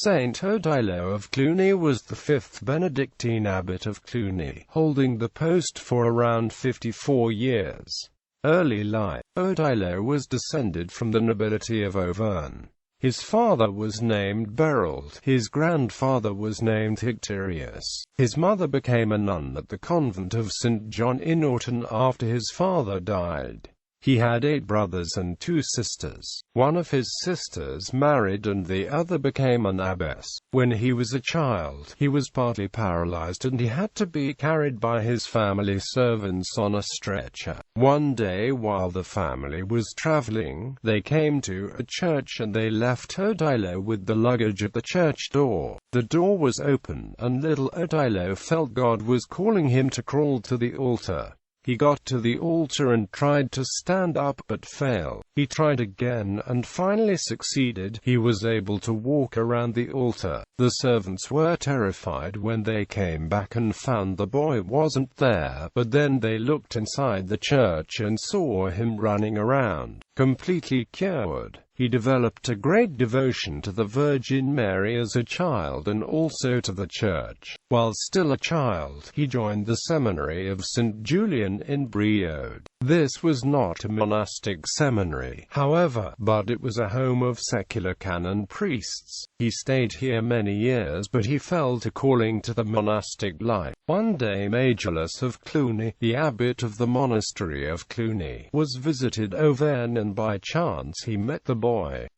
Saint Odilo of Cluny was the fifth Benedictine Abbot of Cluny, holding the post for around 54 years. Early life. Odilo was descended from the nobility of Auvergne. His father was named Berold, his grandfather was named Hicterius. His mother became a nun at the convent of St. John in Orton after his father died. He had 8 brothers and 2 sisters. One of his sisters married and the other became an abbess. When he was a child, he was partly paralyzed and he had to be carried by his family servants on a stretcher. One day while the family was traveling, they came to a church and they left Odilo with the luggage at the church door. The door was open and little Odilo felt God was calling him to crawl to the altar. He got to the altar and tried to stand up but failed. He tried again and finally succeeded. He was able to walk around the altar. The servants were terrified when they came back and found the boy wasn't there, but then they looked inside the church and saw him running around, completely cured. He developed a great devotion to the Virgin Mary as a child and also to the Church. While still a child, he joined the Seminary of San Julian in Brioude. This was not a monastic seminary, however, but it was a home of secular canon priests. He stayed here many years but he felt a calling to the monastic life. One day Odilo of Cluny, the abbot of the Monastery of Cluny, was visited Auvergne and by chance he met the boy.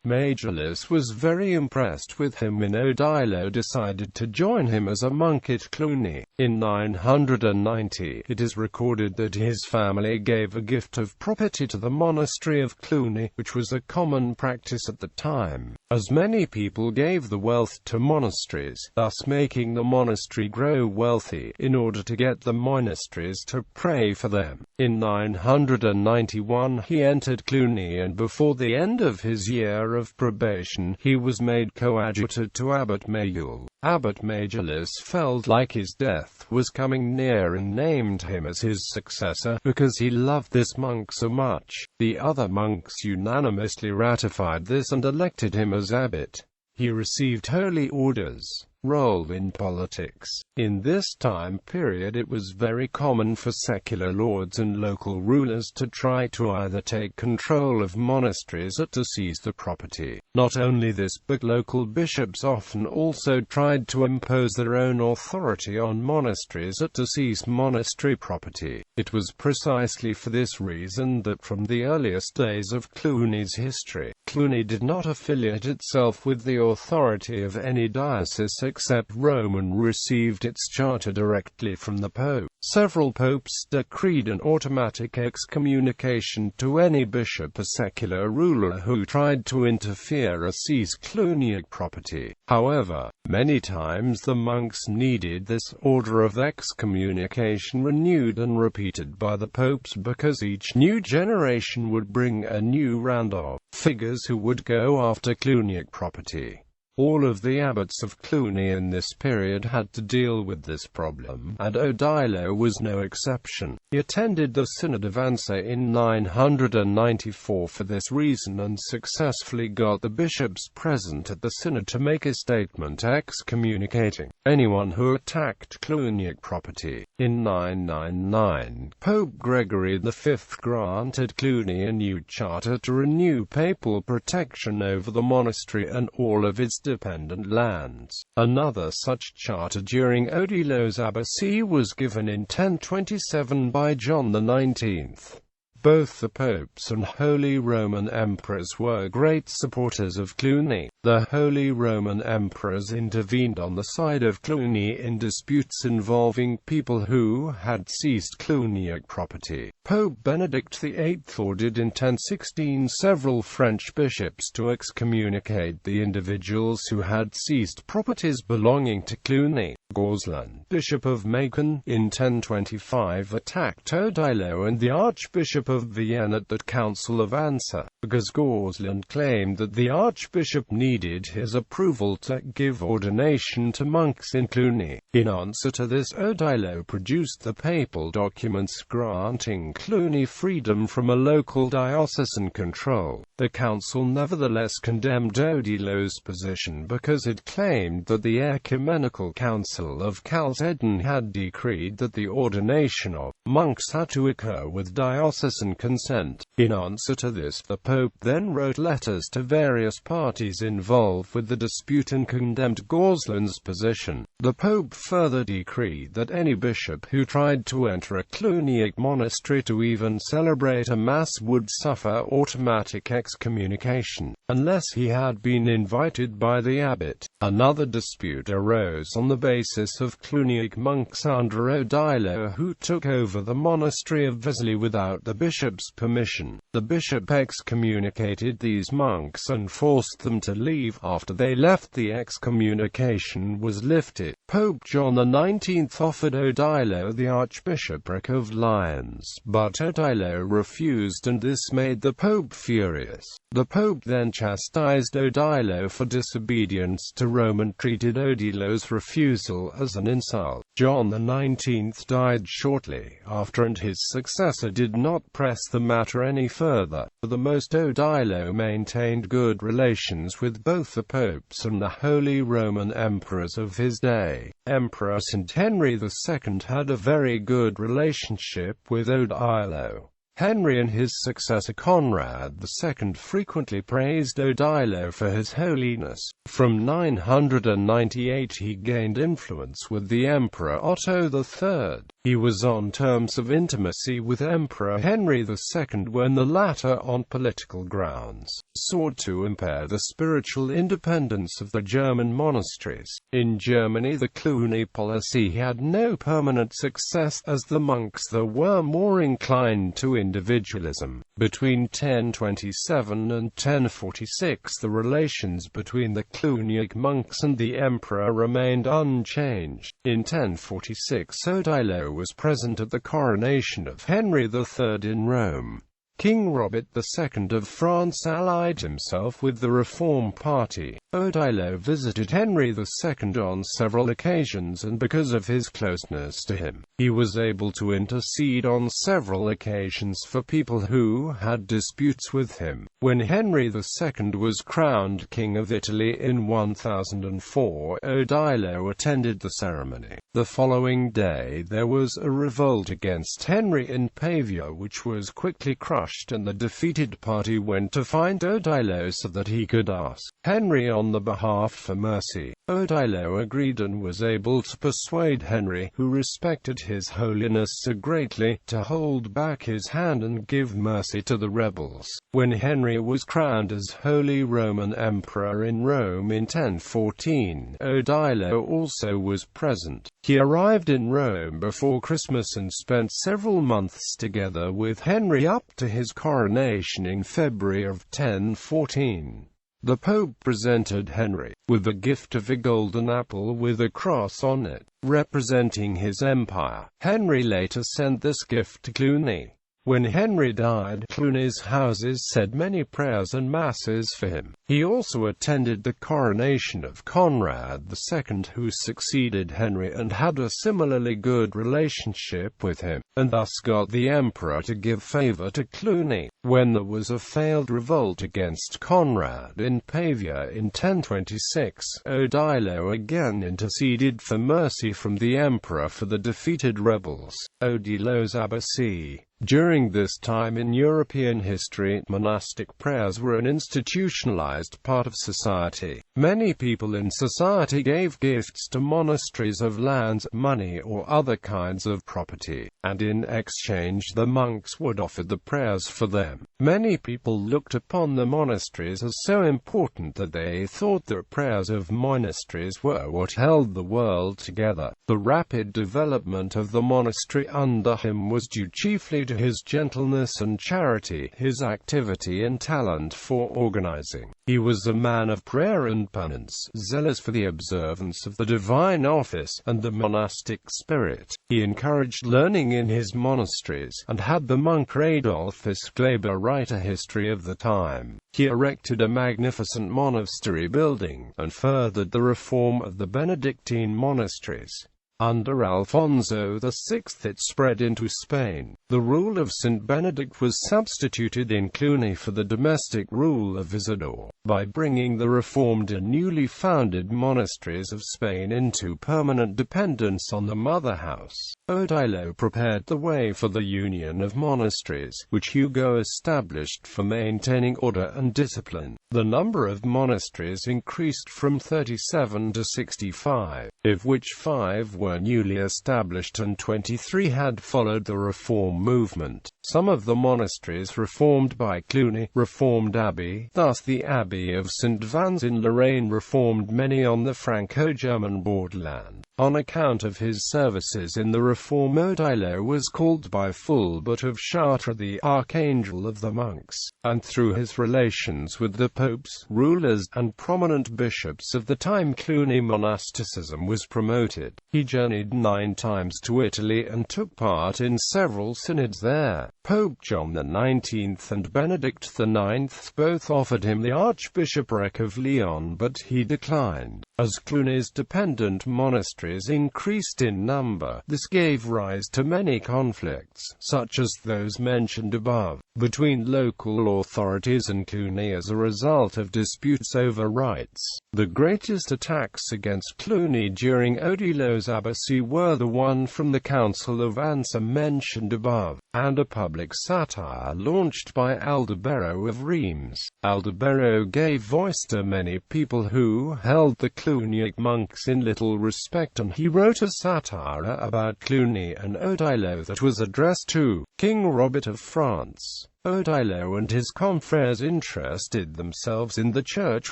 Odilo was very impressed with him and Odilo decided to join him as a monk at Cluny. In 990, it is recorded that his family gave a gift of property to the Monastery of Cluny, which was a common practice at the time, as many people gave the wealth to monasteries, thus making the monastery grow wealthy, in order to get the monasteries to pray for them. In 991 he entered Cluny and before the end of his year of probation, he was made coadjutor to Abbot Mayul. Abbot Odilo felt like his death was coming near and named him as his successor, because he loved this monk so much. The other monks unanimously ratified this and elected him as abbot. He received holy orders. Role in politics. In this time period it was very common for secular lords and local rulers to try to either take control of monasteries or to seize the property. Not only this, but local bishops often also tried to impose their own authority on monasteries or to seize monastery property. It was precisely for this reason that from the earliest days of Cluny's history, Cluny did not affiliate itself with the authority of any diocese except Rome and received its charter directly from the Pope. Several popes decreed an automatic excommunication to any bishop or secular ruler who tried to interfere or seize Cluniac property. However, many times the monks needed this order of excommunication renewed and repeated by the popes because each new generation would bring a new round of figures who would go after Cluniac property. All of the abbots of Cluny in this period had to deal with this problem, and Odilo was no exception. He attended the Synod of Anse in 994 for this reason and successfully got the bishops present at the synod to make a statement excommunicating anyone who attacked Cluniac property. In 999, Pope Gregory V granted Cluny a new charter to renew papal protection over the monastery and all of its dependent lands. Another such charter during Odilo's abbacy was given in 1027 by John XIX. Both the popes and Holy Roman Emperors were great supporters of Cluny. The Holy Roman Emperors intervened on the side of Cluny in disputes involving people who had seized Cluniac property. Pope Benedict VIII ordered in 1016 several French bishops to excommunicate the individuals who had seized properties belonging to Cluny. Gorsland, Bishop of Macon, in 1025 attacked Odilo and the Archbishop of Vienne at the Council of Anse, because Gorsland claimed that the Archbishop needed his approval to give ordination to monks in Cluny. In answer to this, Odilo produced the papal documents granting Cluny freedom from a local diocesan control. The council nevertheless condemned Odilo's position because it claimed that the Ecumenical Council of Chalcedon had decreed that the ordination of monks had to occur with diocesan consent. In answer to this, the Pope then wrote letters to various parties involved with the dispute and condemned Gorsland's position. The Pope further decreed that any bishop who tried to enter a Cluniac monastery to even celebrate a mass would suffer automatic excommunication, unless he had been invited by the abbot. Another dispute arose on the basis of Cluniac monks under Odilo, who took over the monastery of Vesely without the bishop's permission. The bishop excommunicated these monks and forced them to leave. After they left, the excommunication was lifted. Pope John XIX offered Odilo the archbishopric of Lyons, but Odilo refused, and this made the Pope furious. The Pope then chastised Odilo for disobedience to Rome and treated Odilo's refusal as an insult. John XIX died shortly after, and his successor did not press the matter any further. For the most, Odilo maintained good relations with both the popes and the Holy Roman emperors of his day. Emperor St. Henry II had a very good relationship with Odilo. Henry and his successor Conrad II frequently praised Odilo for his holiness. From 998 he gained influence with the Emperor Otto III. He was on terms of intimacy with Emperor Henry II when the latter, on political grounds, sought to impair the spiritual independence of the German monasteries. In Germany, the Cluny policy had no permanent success, as the monks there were more inclined to individualism. Between 1027 and 1046 the relations between the Cluniac monks and the emperor remained unchanged. In 1046 Odilo was present at the coronation of Henry III in Rome. King Robert II of France allied himself with the Reform Party. Odilo visited Henry II on several occasions, and because of his closeness to him, he was able to intercede on several occasions for people who had disputes with him. When Henry II was crowned King of Italy in 1004, Odilo attended the ceremony. The following day there was a revolt against Henry in Pavia, which was quickly crushed, and the defeated party went to find Odilo so that he could ask Henry on the behalf for mercy. Odilo agreed and was able to persuade Henry, who respected his holiness so greatly, to hold back his hand and give mercy to the rebels. When Henry was crowned as Holy Roman Emperor in Rome in 1014, Odilo also was present. He arrived in Rome before Christmas and spent several months together with Henry up to his coronation in February of 1014. The Pope presented Henry with the gift of a golden apple with a cross on it, representing his empire. Henry later sent this gift to Cluny. When Henry died, Cluny's houses said many prayers and masses for him. He also attended the coronation of Conrad II, who succeeded Henry and had a similarly good relationship with him, and thus got the emperor to give favor to Cluny. When there was a failed revolt against Conrad in Pavia in 1026, Odilo again interceded for mercy from the emperor for the defeated rebels. Odilo's abbacy. During this time in European history, monastic prayers were an institutionalized part of society. Many people in society gave gifts to monasteries of lands, money, or other kinds of property, and in exchange the monks would offer the prayers for them. Many people looked upon the monasteries as so important that they thought the prayers of monasteries were what held the world together. The rapid development of the monastery under him was due chiefly to his gentleness and charity, his activity and talent for organizing. He was a man of prayer and penance, zealous for the observance of the divine office and the monastic spirit. He encouraged learning in his monasteries, and had the monk Adolphus Glaber write a history of the time. He erected a magnificent monastery building, and furthered the reform of the Benedictine monasteries. Under Alfonso VI it spread into Spain. The rule of Saint Benedict was substituted in Cluny for the domestic rule of Isidore, by bringing the reformed and newly founded monasteries of Spain into permanent dependence on the mother house. Odilo prepared the way for the union of monasteries, which Hugo established for maintaining order and discipline. The number of monasteries increased from 37 to 65, of which 5 were newly established and 23 had followed the reform movement. Some of the monasteries reformed by Cluny reformed abbey, thus the Abbey of St. Vans in Lorraine reformed many on the Franco-German borderland. On account of his services in the reform, Odilo was called by Fulbert of Chartres the Archangel of the monks, and through his relations with the popes, rulers, and prominent bishops of the time, Cluny monasticism was promoted. He journeyed 9 times to Italy and took part in several synods there. Pope John XIX and Benedict IX both offered him the archbishopric of Lyon, but he declined. As Cluny's dependent monasteries increased in number, this gave rise to many conflicts, such as those mentioned above, between local authorities and Cluny as a result of disputes over rights. The greatest attacks against Cluny during Odilo's abbacy were the one from the Council of Ansa mentioned above, and a public satire launched by Aldebero of Reims. Aldebero gave voice to many people who held the Cluniac monks in little respect, and he wrote a satire about Cluny and Odilo that was addressed to King Robert of France. Odilo and his confreres interested themselves in the church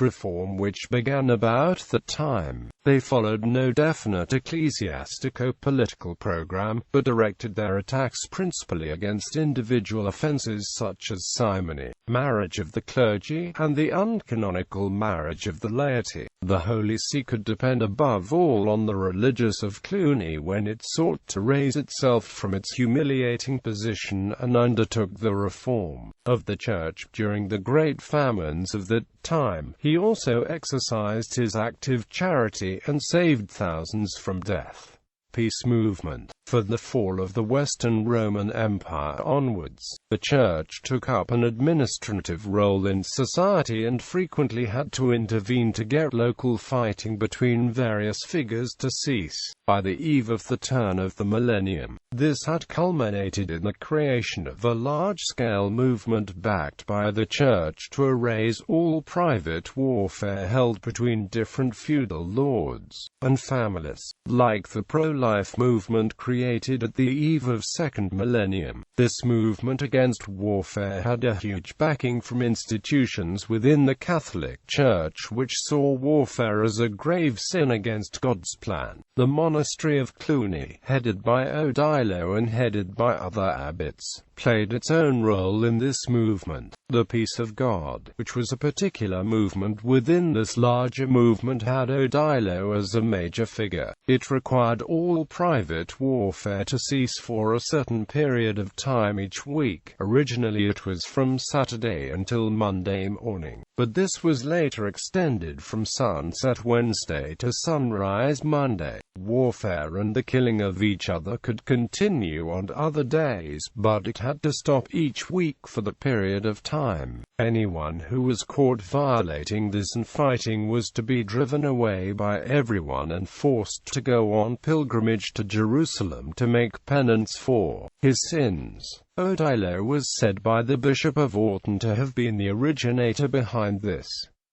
reform which began about that time. They followed no definite ecclesiastico-political program, but directed their attacks principally against individual offences such as simony, marriage of the clergy, and the uncanonical marriage of the laity. The Holy See could depend above all on the religious of Cluny when it sought to raise itself from its humiliating position and undertook the reform of the Church during the great famines of that time. He also exercised his active charity and saved thousands from death. Peace movement. For the fall of the Western Roman Empire onwards, the Church took up an administrative role in society and frequently had to intervene to get local fighting between various figures to cease. By the eve of the turn of the millennium, this had culminated in the creation of a large-scale movement backed by the Church to erase all private warfare held between different feudal lords and families, like the pro-life movement created at the eve of second millennium. This movement against warfare had a huge backing from institutions within the Catholic Church which saw warfare as a grave sin against God's plan. The monastery of Cluny, headed by Odilo and headed by other abbots, played its own role in this movement. The Peace of God, which was a particular movement within this larger movement, had Odilo as a major figure. It required all private warfare to cease for a certain period of time each week. Originally it was from Saturday until Monday morning, but this was later extended from sunset Wednesday to sunrise Monday. Warfare and the killing of each other could continue on other days, but it had to stop each week for the period of time. Anyone who was caught violating this and fighting was to be driven away by everyone and forced to go on pilgrimage to Jerusalem to make penance for his sins. Odilo was said by the Bishop of Autun to have been the originator behind this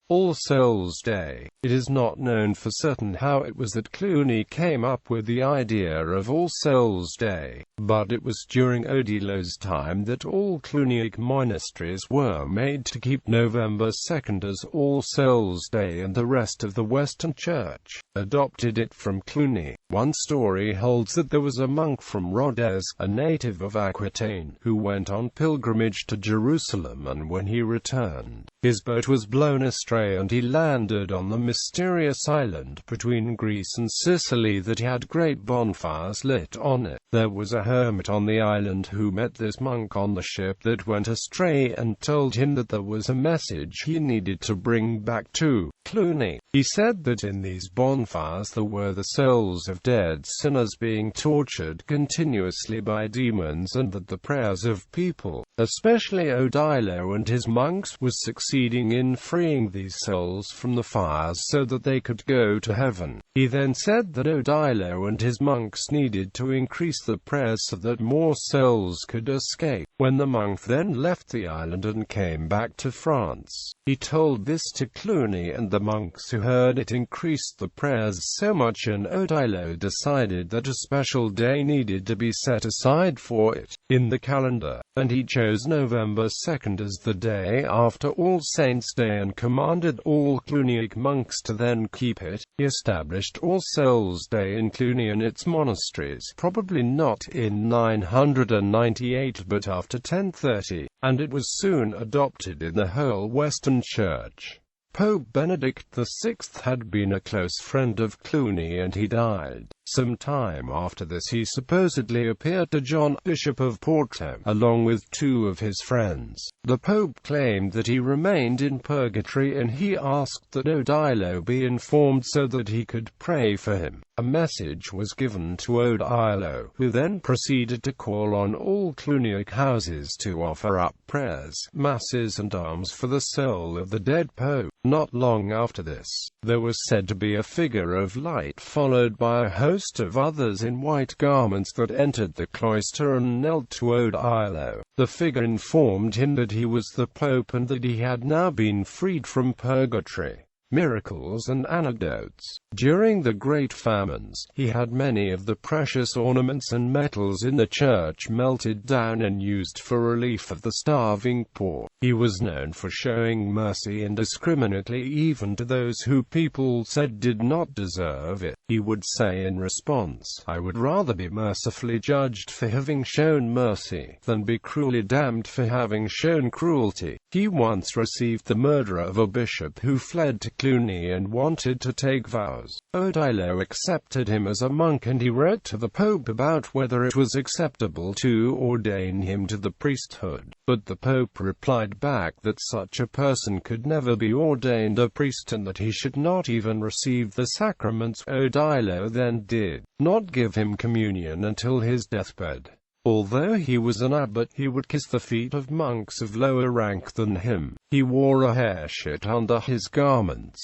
All Souls' Day. It is not known for certain how it was that Cluny came up with the idea of All Souls' Day, but it was during Odilo's time that all Cluniac monasteries were made to keep November 2nd as All Souls' Day, and the rest of the Western Church adopted it from Cluny. One story holds that there was a monk from Rodez, a native of Aquitaine, who went on pilgrimage to Jerusalem, and when he returned, his boat was blown astray and he landed on the mysterious island between Greece and Sicily that had great bonfires lit on it. There was a hermit on the island who met this monk on the ship that went astray and told him that there was a message he needed to bring back to Cluny. He said that in these bonfires bonfires there were the souls of dead sinners being tortured continuously by demons, and that the prayers of people, especially Odilo and his monks, was succeeding in freeing these souls from the fires so that they could go to heaven. He then said that Odilo and his monks needed to increase the prayers so that more souls could escape. When the monk then left the island and came back to France, he told this to Cluny, and the monks who heard it increased the prayers so much, and Odilo decided that a special day needed to be set aside for it in the calendar, and he chose November 2nd as the day after All Saints' Day and commanded all Cluniac monks to then keep it. He established All Souls' Day in Cluny and its monasteries, probably not in 998 but after 1030, and it was soon adopted in the whole Western Church. Pope Benedict VI had been a close friend of Cluny, and he died. Some time after this he supposedly appeared to John, Bishop of Porto, along with two of his friends. The Pope claimed that he remained in purgatory, and he asked that Odilo be informed so that he could pray for him. A message was given to Odilo, who then proceeded to call on all Cluniac houses to offer up prayers, masses and alms for the soul of the dead Pope. Not long after this, there was said to be a figure of light followed by a host of others in white garments that entered the cloister and knelt to Odilo. The figure informed him that he was the Pope and that he had now been freed from purgatory. Miracles and anecdotes. During the great famines, he had many of the precious ornaments and metals in the church melted down and used for relief of the starving poor. He was known for showing mercy indiscriminately even to those who people said did not deserve it. He would say in response, "I would rather be mercifully judged for having shown mercy, than be cruelly damned for having shown cruelty." He once received the murderer of a bishop who fled to Cluny and wanted to take vows. Odilo accepted him as a monk, and he wrote to the Pope about whether it was acceptable to ordain him to the priesthood. But the Pope replied back that such a person could never be ordained a priest and that he should not even receive the sacraments. Odilo then did not give him communion until his deathbed. Although he was an abbot, he would kiss the feet of monks of lower rank than him. He wore a hair shirt under his garments.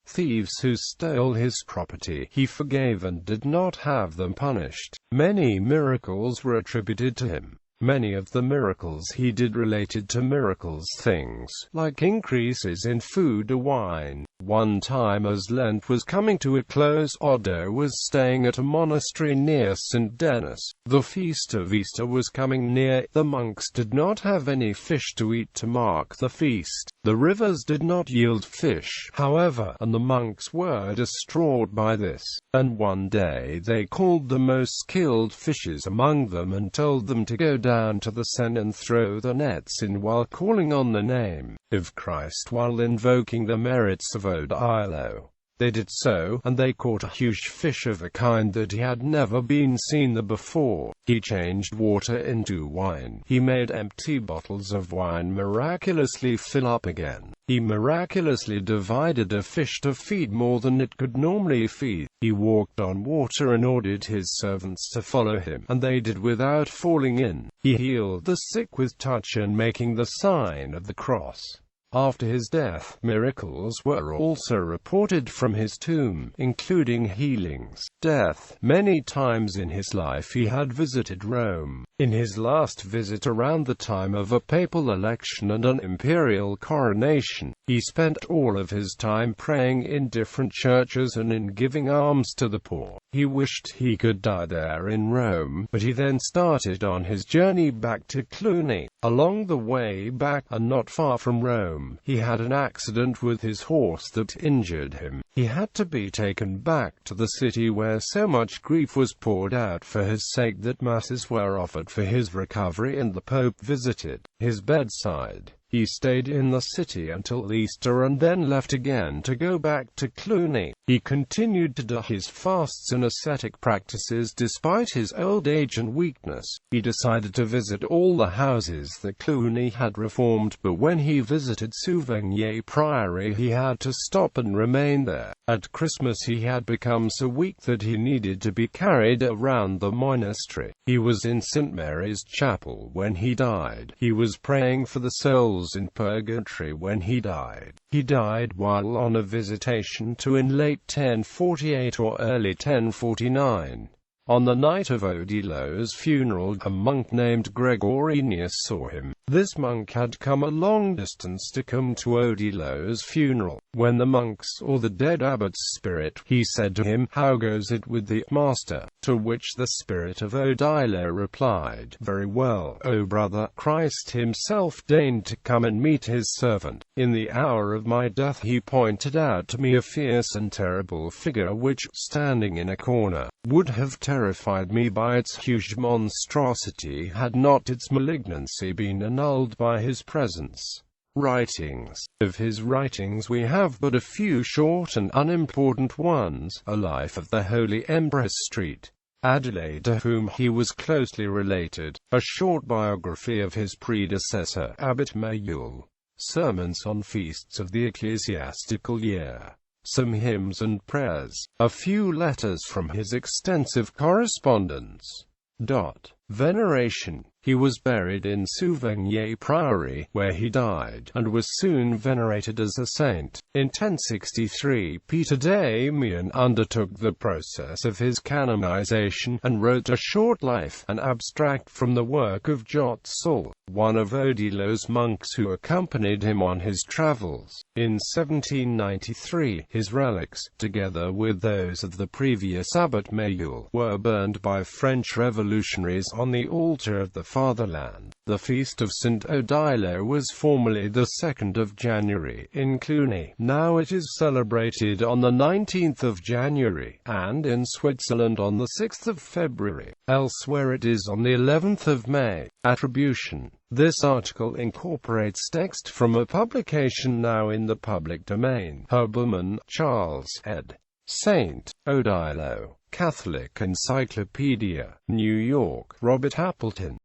Thieves who stole his property, he forgave and did not have them punished. Many miracles were attributed to him. Many of the miracles he did related to miracles, things like increases in food or wine. One time as Lent was coming to a close, Oddo was staying at a monastery near St. Denis. The feast of Easter was coming near. The monks did not have any fish to eat to mark the feast. The rivers did not yield fish, however, and the monks were distraught by this. And one day they called the most skilled fishers among them and told them to go down to the Seine and throw the nets in while calling on the name of Christ while invoking the merits of Odilo. They did so, and they caught a huge fish of a kind that he had never been seen there before. He changed water into wine. He made empty bottles of wine miraculously fill up again. He miraculously divided a fish to feed more than it could normally feed. He walked on water and ordered his servants to follow him, and they did without falling in. He healed the sick with touch and making the sign of the cross. After his death, miracles were also reported from his tomb, including healings. Death. Many times in his life he had visited Rome. In his last visit around the time of a papal election and an imperial coronation, he spent all of his time praying in different churches and in giving alms to the poor. He wished he could die there in Rome, but he then started on his journey back to Cluny. Along the way back, and not far from Rome, he had an accident with his horse that injured him. He had to be taken back to the city where so much grief was poured out for his sake that masses were offered for his recovery, and the Pope visited his bedside. He stayed in the city until Easter and then left again to go back to Cluny. He continued to do his fasts and ascetic practices despite his old age and weakness. He decided to visit all the houses that Cluny had reformed, but when he visited Souvigny Priory he had to stop and remain there. At Christmas he had become so weak that he needed to be carried around the monastery. He was in St. Mary's Chapel when he died. He was praying for the souls in purgatory when he died. He died while on a visitation to in late 1048 or early 1049. On the night of Odilo's funeral, a monk named Gregorianus saw him. This monk had come a long distance to come to Odilo's funeral. When the monk saw the dead abbot's spirit, he said to him, "How goes it with the master?" To which the spirit of Odilo replied, "Very well, O brother. Christ himself deigned to come and meet his servant. In the hour of my death he pointed out to me a fierce and terrible figure which, standing in a corner, would have terrified me by its huge monstrosity had not its malignancy been annulled by his presence." Writings. Of his writings we have but a few short and unimportant ones. A life of the Holy Empress Street, Adelaide, to whom he was closely related. A short biography of his predecessor, Abbot Mayule. Sermons on feasts of the ecclesiastical year. Some hymns and prayers. A few letters from his extensive correspondence. Veneration. He was buried in Souvigny Priory, where he died, and was soon venerated as a saint. In 1063, Peter Damian undertook the process of his canonization, and wrote a short life, an abstract from the work of Jot Saul, one of Odilo's monks who accompanied him on his travels. In 1793, his relics, together with those of the previous Abbot Mayule, were burned by French revolutionaries on the altar of the fatherland. The feast of St. Odilo was formerly the 2nd of January in Cluny. Now it is celebrated on the 19th of January, and in Switzerland on the 6th of February. Elsewhere it is on the 11th of May. Attribution. This article incorporates text from a publication now in the public domain. Herbermann, Charles, ed. St. Odilo. Catholic Encyclopedia. New York. Robert Appleton.